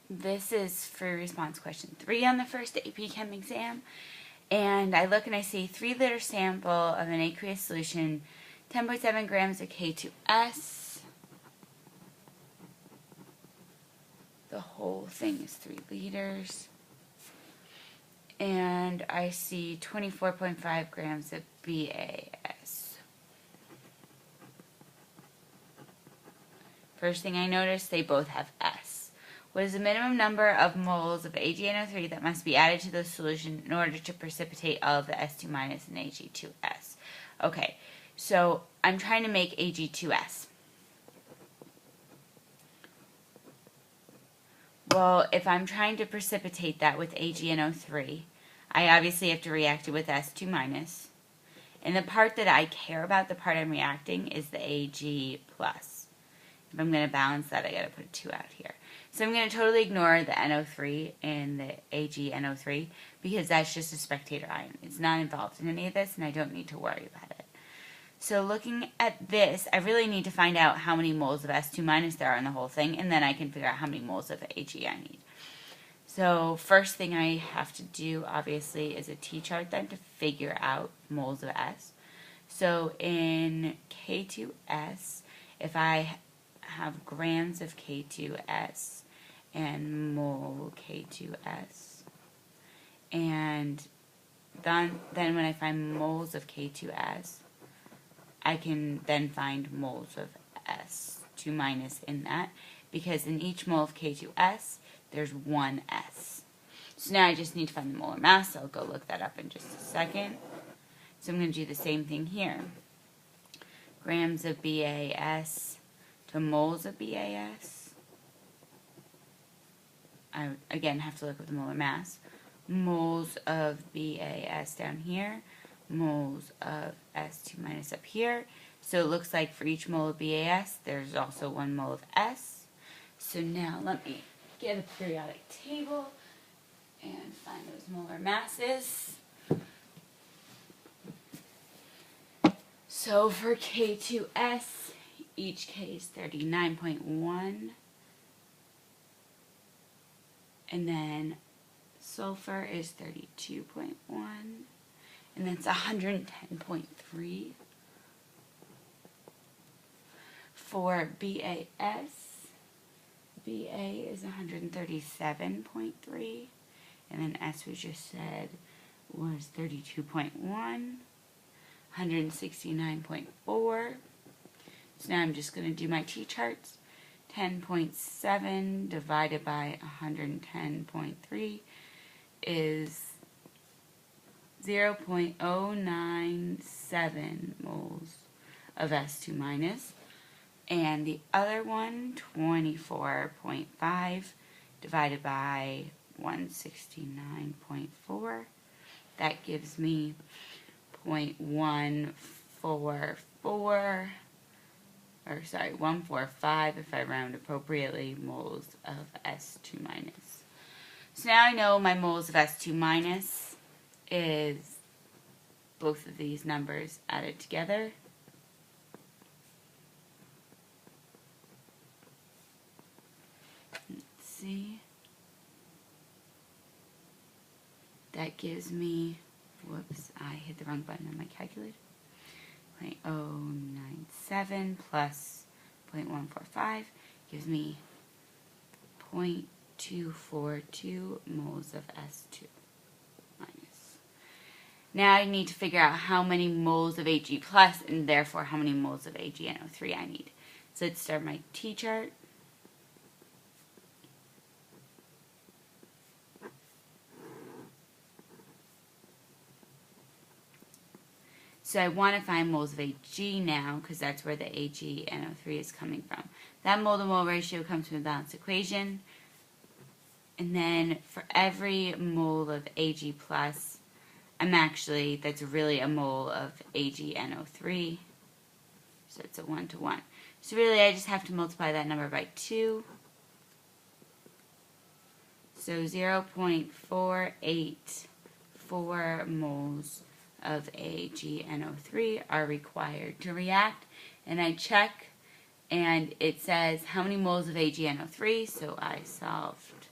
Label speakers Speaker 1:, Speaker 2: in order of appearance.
Speaker 1: this is for response question 3 on the first AP Chem exam. And I look and I see 3-liter sample of an aqueous solution, 10.7 grams of K2S. The whole thing is 3 liters. And I see 24.5 grams of BAS. First thing I notice, they both have S. What is the minimum number of moles of AgNO3 that must be added to the solution in order to precipitate all of the S2- and Ag2S? Okay, so I'm trying to make Ag2S. Well, if I'm trying to precipitate that with AgNO3, I obviously have to react it with S2-. And the part that I care about, the part I'm reacting, is the Ag+. If I'm going to balance that, I got to put a 2 out here. So I'm going to totally ignore the NO3 and the AgNO3 because that's just a spectator ion. It's not involved in any of this, and I don't need to worry about it. So looking at this, I really need to find out how many moles of S2- there are in the whole thing, and then I can figure out how many moles of Ag I need. So first thing I have to do, obviously, is a T-chart then to figure out moles of S. So in K2S, if I have grams of K2S and mole K2S, and then when I find moles of K2S, I can then find moles of S2- in that, because in each mole of K2S, there's 1 S. So now I just need to find the molar mass, so I'll go look that up in just a second. So I'm going to do the same thing here. Grams of BAS to moles of BAS. I, again, have to look up the molar mass. Moles of BAS down here. Moles of S2- up here. So it looks like for each mole of BAS, there's also 1 mole of S. So now let me get a periodic table and find those molar masses. So for K2S, each K is 39.1. And then sulfur is 32.1. And that's 110.3. For BAS, BA is 137.3. And then S, we just said, was 32.1. 169.4. So now I'm just going to do my T-charts. 10.7 divided by 110.3 is 0.097 moles of S2-. And the other one, 24.5 divided by 169.4, that gives me 145 if I round appropriately, moles of S2-. So now I know my moles of S2- is both of these numbers added together. Let's see. That gives me, whoops, I hit the wrong button on my calculator. 0.097 plus 0.145 gives me 0.242 moles of S2-. Now I need to figure out how many moles of Ag+, and therefore how many moles of AgNO3 I need. So let's start my T-chart. So I want to find moles of Ag now, because that's where the AgNO3 is coming from. That mole-to-mole ratio comes from the balanced equation. And then for every mole of Ag+, that's really a mole of AgNO3. So it's a 1-to-1. So really I just have to multiply that number by 2. So 0.484 moles of AgNO3 are required to react. And I check, and it says how many moles of AgNO3, so I solved